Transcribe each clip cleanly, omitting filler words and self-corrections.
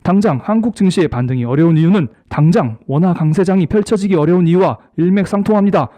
당장 한국 증시의 반등이 어려운 이유는 당장 원화 강세장이 펼쳐지기 어려운 이유와 일맥상통합니다.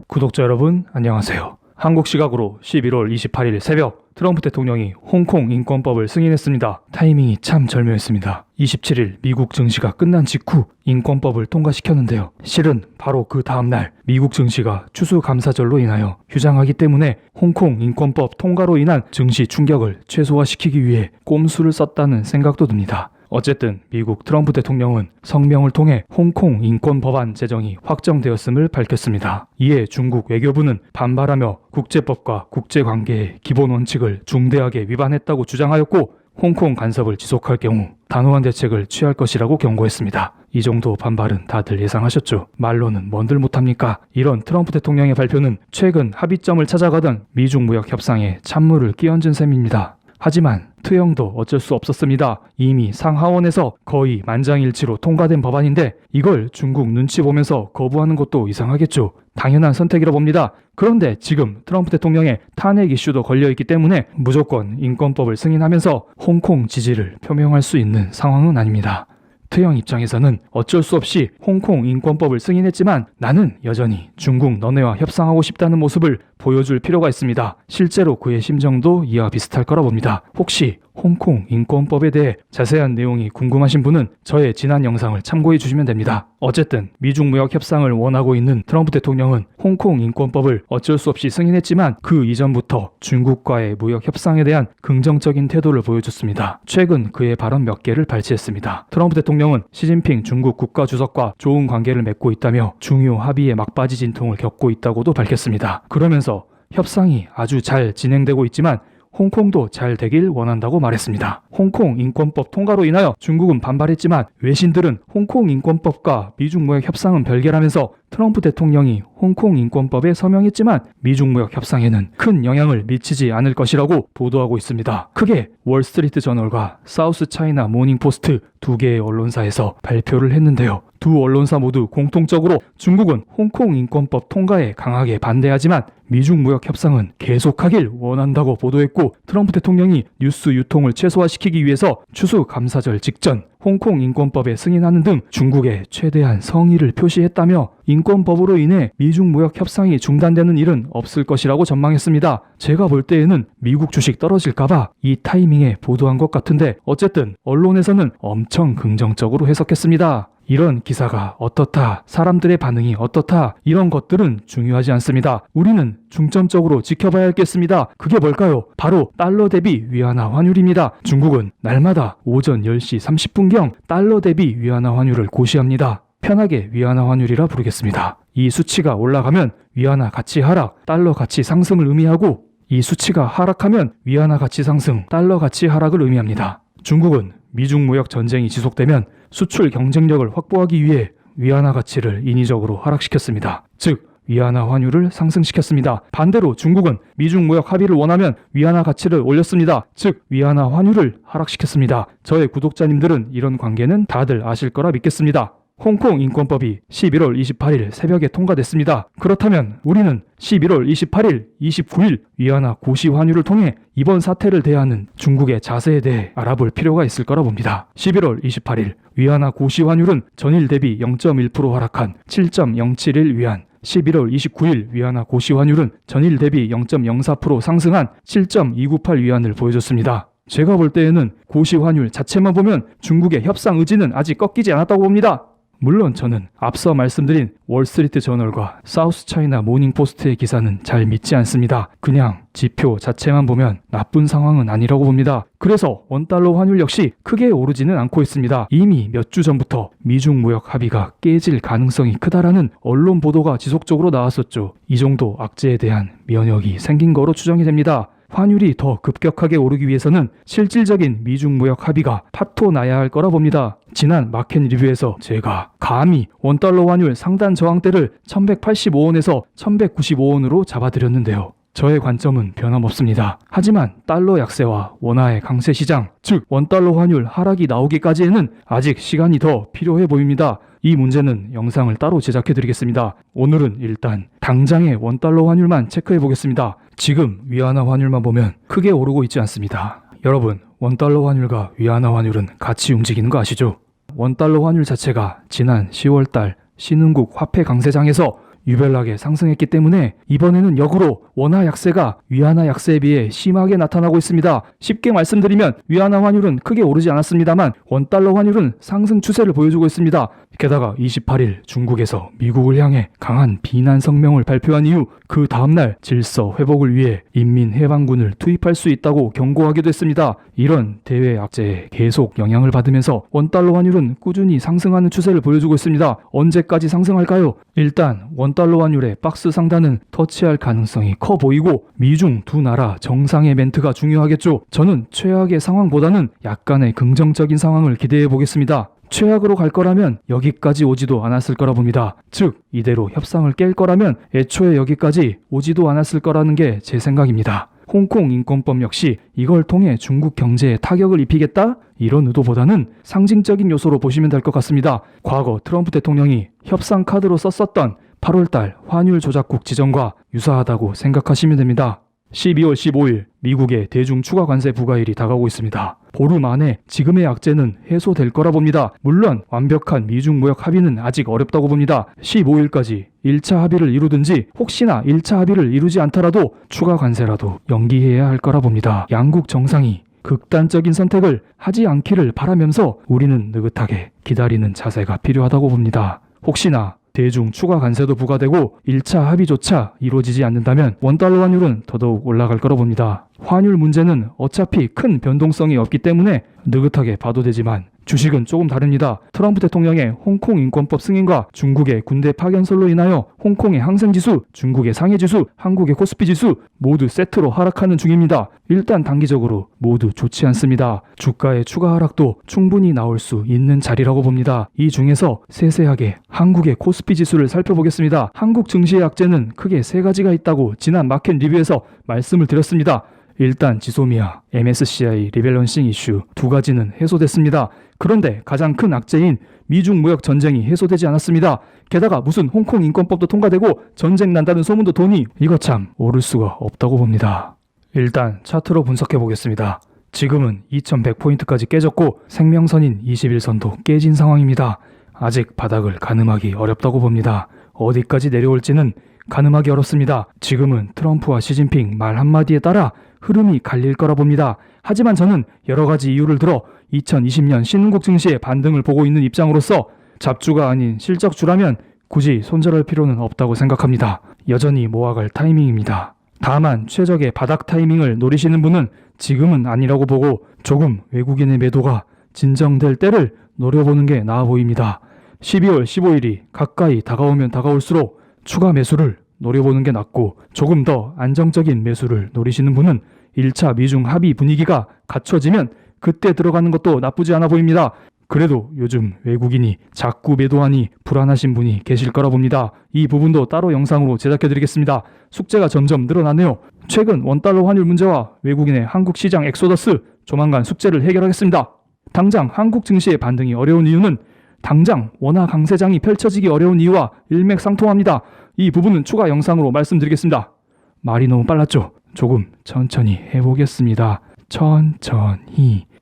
구독자 여러분 안녕하세요. 한국 시각으로 11월 28일 새벽 트럼프 대통령이 홍콩 인권법을 승인했습니다. 타이밍이 참 절묘했습니다. 27일 미국 증시가 끝난 직후 인권법을 통과시켰는데요. 실은 바로 그 다음날 미국 증시가 추수감사절로 인하여 휴장하기 때문에 홍콩 인권법 통과로 인한 증시 충격을 최소화시키기 위해 꼼수를 썼다는 생각도 듭니다. 어쨌든 미국 트럼프 대통령은 성명을 통해 홍콩 인권 법안 제정이 확정되었음을 밝혔습니다. 이에 중국 외교부는 반발하며 국제법과 국제관계의 기본 원칙을 중대하게 위반했다고 주장하였고 홍콩 간섭을 지속할 경우 단호한 대책을 취할 것이라고 경고했습니다. 이 정도 반발은 다들 예상하셨죠. 말로는 뭔들 못합니까? 이런 트럼프 대통령의 발표는 최근 합의점을 찾아가던 미중 무역 협상에 찬물을 끼얹은 셈입니다. 하지만 트형도 어쩔 수 없었습니다. 이미 상하원에서 거의 만장일치로 통과된 법안인데 이걸 중국 눈치 보면서 거부하는 것도 이상하겠죠. 당연한 선택이라 봅니다. 그런데 지금 트럼프 대통령의 탄핵 이슈도 걸려있기 때문에 무조건 인권법을 승인하면서 홍콩 지지를 표명할 수 있는 상황은 아닙니다. 트형 입장에서는 어쩔 수 없이 홍콩 인권법을 승인했지만 나는 여전히 중국 너네와 협상하고 싶다는 모습을 보여줄 필요가 있습니다. 실제로 그의 심정도 이와 비슷할 거라 봅니다. 혹시 홍콩 인권법에 대해 자세한 내용이 궁금하신 분은 저의 지난 영상을 참고해 주시면 됩니다. 어쨌든 미중 무역 협상을 원하고 있는 트럼프 대통령은 홍콩 인권법을 어쩔 수 없이 승인했지만 그 이전부터 중국과의 무역 협상에 대한 긍정적인 태도를 보여줬습니다. 최근 그의 발언 몇 개를 발췌했습니다. 트럼프 대통령은 시진핑 중국 국가주석과 좋은 관계를 맺고 있다며 중요 합의에 막바지 진통을 겪고 있다고도 밝혔습니다. 그러면서 협상이 아주 잘 진행되고 있지만 홍콩도 잘 되길 원한다고 말했습니다. 홍콩 인권법 통과로 인하여 중국은 반발했지만 외신들은 홍콩 인권법과 미중 무역 협상은 별개라면서 트럼프 대통령이 홍콩 인권법에 서명했지만 미중 무역 협상에는 큰 영향을 미치지 않을 것이라고 보도하고 있습니다. 크게 월스트리트 저널과 사우스 차이나 모닝 포스트 두 개의 언론사에서 발표를 했는데요. 두 언론사 모두 공통적으로 중국은 홍콩 인권법 통과에 강하게 반대하지만 미중 무역 협상은 계속하길 원한다고 보도했고 트럼프 대통령이 뉴스 유통을 최소화시키기 위해서 추수감사절 직전 홍콩 인권법에 승인하는 등 중국에 최대한 성의를 표시했다며 인권법으로 인해 미중 무역 협상이 중단되는 일은 없을 것이라고 전망했습니다. 제가 볼 때에는 미국 주식 떨어질까봐 이 타이밍에 보도한 것 같은데 어쨌든 언론에서는 엄청 긍정적으로 해석했습니다. 이런 기사가 어떻다, 사람들의 반응이 어떻다 이런 것들은 중요하지 않습니다. 우리는 중점적으로 지켜봐야 하겠습니다. 그게 뭘까요? 바로 달러 대비 위안화 환율입니다. 중국은 날마다 오전 10시 30분경 달러 대비 위안화 환율을 고시합니다. 편하게 위안화 환율이라 부르겠습니다. 이 수치가 올라가면 위안화 가치 하락, 달러 가치 상승을 의미하고 이 수치가 하락하면 위안화 가치 상승, 달러 가치 하락을 의미합니다. 중국은 미중 무역 전쟁이 지속되면 수출 경쟁력을 확보하기 위해 위안화 가치를 인위적으로 하락시켰습니다. 즉 위안화 환율을 상승시켰습니다. 반대로 중국은 미중 무역 합의를 원하면 위안화 가치를 올렸습니다. 즉 위안화 환율을 하락시켰습니다. 저의 구독자님들은 이런 관계는 다들 아실 거라 믿겠습니다. 홍콩 인권법이 11월 28일 새벽에 통과됐습니다. 그렇다면 우리는 11월 28일, 29일 위안화 고시 환율을 통해 이번 사태를 대하는 중국의 자세에 대해 알아볼 필요가 있을 거라 봅니다. 11월 28일 위안화 고시 환율은 전일 대비 0.1% 하락한 7.071 위안, 11월 29일 위안화 고시 환율은 전일 대비 0.04% 상승한 7.298 위안을 보여줬습니다. 제가 볼 때에는 고시 환율 자체만 보면 중국의 협상 의지는 아직 꺾이지 않았다고 봅니다. 물론 저는 앞서 말씀드린 월스트리트 저널과 사우스 차이나 모닝 포스트의 기사는 잘 믿지 않습니다. 그냥 지표 자체만 보면 나쁜 상황은 아니라고 봅니다. 그래서 원달러 환율 역시 크게 오르지는 않고 있습니다. 이미 몇 주 전부터 미중 무역 합의가 깨질 가능성이 크다라는 언론 보도가 지속적으로 나왔었죠. 이 정도 악재에 대한 면역이 생긴 거로 추정이 됩니다. 환율이 더 급격하게 오르기 위해서는 실질적인 미중 무역 합의가 파토 나야 할 거라 봅니다. 지난 마켓 리뷰에서 제가 감히 원달러 환율 상단 저항대를 1185원에서 1195원으로 잡아드렸는데요. 저의 관점은 변함없습니다. 하지만 달러 약세와 원화의 강세 시장, 즉 원달러 환율 하락이 나오기까지에는 아직 시간이 더 필요해 보입니다. 이 문제는 영상을 따로 제작해 드리겠습니다. 오늘은 일단 당장의 원달러 환율만 체크해 보겠습니다. 지금 위안화 환율만 보면 크게 오르고 있지 않습니다. 여러분, 원달러 환율과 위안화 환율은 같이 움직이는 거 아시죠? 원달러 환율 자체가 지난 10월달 신흥국 화폐 강세장에서 유별나게 상승했기 때문에 이번에는 역으로 원화 약세가 위안화 약세에 비해 심하게 나타나고 있습니다. 쉽게 말씀드리면 위안화 환율은 크게 오르지 않았습니다만 원달러 환율은 상승 추세를 보여주고 있습니다. 게다가 28일 중국에서 미국을 향해 강한 비난 성명을 발표한 이후 그 다음날 질서 회복을 위해 인민해방군을 투입할 수 있다고 경고하기도 했습니다. 이런 대외 악재에 계속 영향을 받으면서 원달러 환율은 꾸준히 상승하는 추세를 보여주고 있습니다. 언제까지 상승할까요? 일단 원달러 환율의 박스 상단은 터치할 가능성이 커 보이고 미중 두 나라 정상의 멘트가 중요하겠죠. 저는 최악의 상황보다는 약간의 긍정적인 상황을 기대해 보겠습니다. 최악으로 갈 거라면 여기까지 오지도 않았을 거라 봅니다. 즉 이대로 협상을 깰 거라면 애초에 여기까지 오지도 않았을 거라는 게 제 생각입니다. 홍콩 인권법 역시 이걸 통해 중국 경제에 타격을 입히겠다? 이런 의도보다는 상징적인 요소로 보시면 될 것 같습니다. 과거 트럼프 대통령이 협상 카드로 썼었던 8월달 환율 조작국 지정과 유사하다고 생각하시면 됩니다. 12월 15일 미국의 대중 추가 관세 부과일이 다가오고 있습니다. 보름 안에 지금의 악재는 해소될 거라 봅니다. 물론 완벽한 미중 무역 합의는 아직 어렵다고 봅니다. 15일까지 1차 합의를 이루든지 혹시나 1차 합의를 이루지 않더라도 추가 관세라도 연기해야 할 거라 봅니다. 양국 정상이 극단적인 선택을 하지 않기를 바라면서 우리는 느긋하게 기다리는 자세가 필요하다고 봅니다. 혹시나 대중 추가 관세도 부과되고 1차 합의조차 이루어지지 않는다면 원달러 환율은 더더욱 올라갈 거라 봅니다. 환율 문제는 어차피 큰 변동성이 없기 때문에 느긋하게 봐도 되지만 주식은 조금 다릅니다. 트럼프 대통령의 홍콩 인권법 승인과 중국의 군대 파견설로 인하여 홍콩의 항생지수, 중국의 상해지수, 한국의 코스피지수 모두 세트로 하락하는 중입니다. 일단 단기적으로 모두 좋지 않습니다. 주가의 추가 하락도 충분히 나올 수 있는 자리라고 봅니다. 이 중에서 세세하게 한국의 코스피지수를 살펴보겠습니다. 한국 증시의 악재는 크게 세 가지가 있다고 지난 마켓 리뷰에서 말씀을 드렸습니다. 일단 지소미아, MSCI 리밸런싱 이슈 두 가지는 해소됐습니다. 그런데 가장 큰 악재인 미중 무역 전쟁이 해소되지 않았습니다. 게다가 무슨 홍콩 인권법도 통과되고 전쟁 난다는 소문도 도니 이거 참 오를 수가 없다고 봅니다. 일단 차트로 분석해 보겠습니다. 지금은 2100포인트까지 깨졌고 생명선인 21선도 깨진 상황입니다. 아직 바닥을 가늠하기 어렵다고 봅니다. 어디까지 내려올지는 가늠하기 어렵습니다. 지금은 트럼프와 시진핑 말 한마디에 따라 흐름이 갈릴 거라 봅니다. 하지만 저는 여러 가지 이유를 들어 2020년 신흥국 증시의 반등을 보고 있는 입장으로서 잡주가 아닌 실적주라면 굳이 손절할 필요는 없다고 생각합니다. 여전히 모아갈 타이밍입니다. 다만 최적의 바닥 타이밍을 노리시는 분은 지금은 아니라고 보고 조금 외국인의 매도가 진정될 때를 노려보는 게 나아 보입니다. 12월 15일이 가까이 다가오면 다가올수록 추가 매수를 노려보는 게 낫고 조금 더 안정적인 매수를 노리시는 분은 1차 미중 합의 분위기가 갖춰지면 그때 들어가는 것도 나쁘지 않아 보입니다. 그래도 요즘 외국인이 자꾸 매도하니 불안하신 분이 계실 거라 봅니다. 이 부분도 따로 영상으로 제작해드리겠습니다. 숙제가 점점 늘어나네요. 최근 원달러 환율 문제와 외국인의 한국 시장 엑소더스 조만간 숙제를 해결하겠습니다. 당장 한국 증시의 반등이 어려운 이유는 당장 원화 강세장이 펼쳐지기 어려운 이유와 일맥상통합니다. 이 부분은 추가 영상으로 말씀드리겠습니다. 말이 너무 빨랐죠? 조금 천천히 해보겠습니다.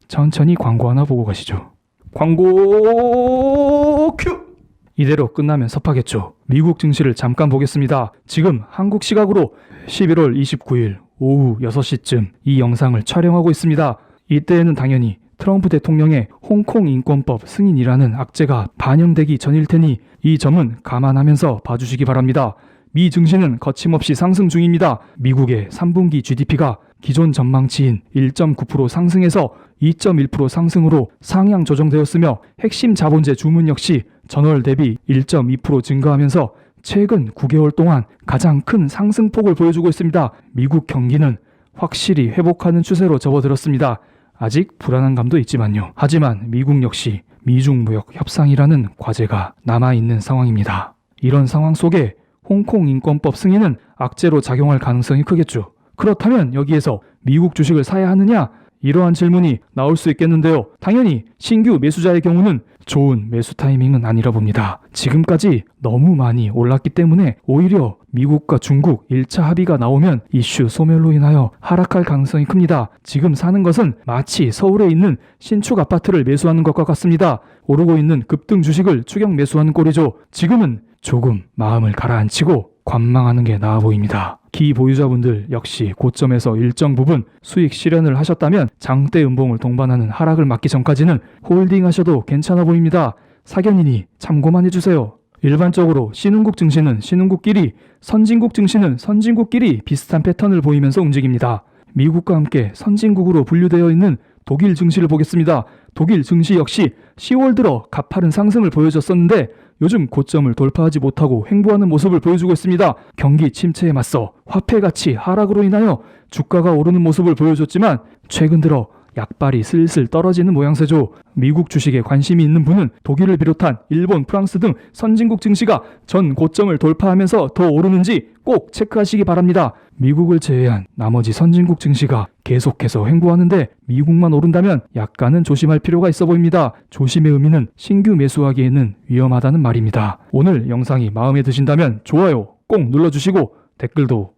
천천히 광고 하나 보고 가시죠. 광고 큐! 이대로 끝나면 섭하겠죠. 미국 증시를 잠깐 보겠습니다. 지금 한국 시각으로 11월 29일 오후 6시쯤 이 영상을 촬영하고 있습니다. 이때에는 당연히 트럼프 대통령의 홍콩 인권법 승인이라는 악재가 반영되기 전일 테니 이 점은 감안하면서 봐주시기 바랍니다. 미 증시는 거침없이 상승 중입니다. 미국의 3분기 GDP가 기존 전망치인 1.9% 상승에서 2.1% 상승으로 상향 조정되었으며 핵심 자본재 주문 역시 전월 대비 1.2% 증가하면서 최근 9개월 동안 가장 큰 상승폭을 보여주고 있습니다. 미국 경기는 확실히 회복하는 추세로 접어들었습니다. 아직 불안한 감도 있지만요. 하지만 미국 역시 미중 무역 협상이라는 과제가 남아있는 상황입니다. 이런 상황 속에 홍콩 인권법 승인은 악재로 작용할 가능성이 크겠죠. 그렇다면 여기에서 미국 주식을 사야 하느냐? 이러한 질문이 나올 수 있겠는데요. 당연히 신규 매수자의 경우는 좋은 매수 타이밍은 아니라 봅니다. 지금까지 너무 많이 올랐기 때문에 오히려 미국과 중국 1차 합의가 나오면 이슈 소멸로 인하여 하락할 가능성이 큽니다. 지금 사는 것은 마치 서울에 있는 신축 아파트를 매수하는 것과 같습니다. 오르고 있는 급등 주식을 추격 매수하는 꼴이죠. 지금은 조금 마음을 가라앉히고 관망하는 게 나아 보입니다. 기보유자분들 역시 고점에서 일정 부분 수익 실현을 하셨다면 장대 음봉을 동반하는 하락을 막기 전까지는 홀딩 하셔도 괜찮아 보입니다. 사견이니 참고만 해주세요. 일반적으로 신흥국 증시는 신흥국끼리, 선진국 증시는 선진국끼리 비슷한 패턴을 보이면서 움직입니다. 미국과 함께 선진국으로 분류되어 있는 독일 증시를 보겠습니다. 독일 증시 역시 10월 들어 가파른 상승을 보여줬었는데 요즘 고점을 돌파하지 못하고 횡보하는 모습을 보여주고 있습니다. 경기 침체에 맞서 화폐 가치 하락으로 인하여 주가가 오르는 모습을 보여줬지만 최근 들어 약발이 슬슬 떨어지는 모양새죠. 미국 주식에 관심이 있는 분은 독일을 비롯한 일본, 프랑스 등 선진국 증시가 전 고점을 돌파하면서 더 오르는지 꼭 체크하시기 바랍니다. 미국을 제외한 나머지 선진국 증시가 계속해서 횡보하는데 미국만 오른다면 약간은 조심할 필요가 있어 보입니다. 조심의 의미는 신규 매수하기에는 위험하다는 말입니다. 오늘 영상이 마음에 드신다면 좋아요 꼭 눌러주시고 댓글도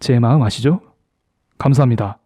제 마음 아시죠? 감사합니다.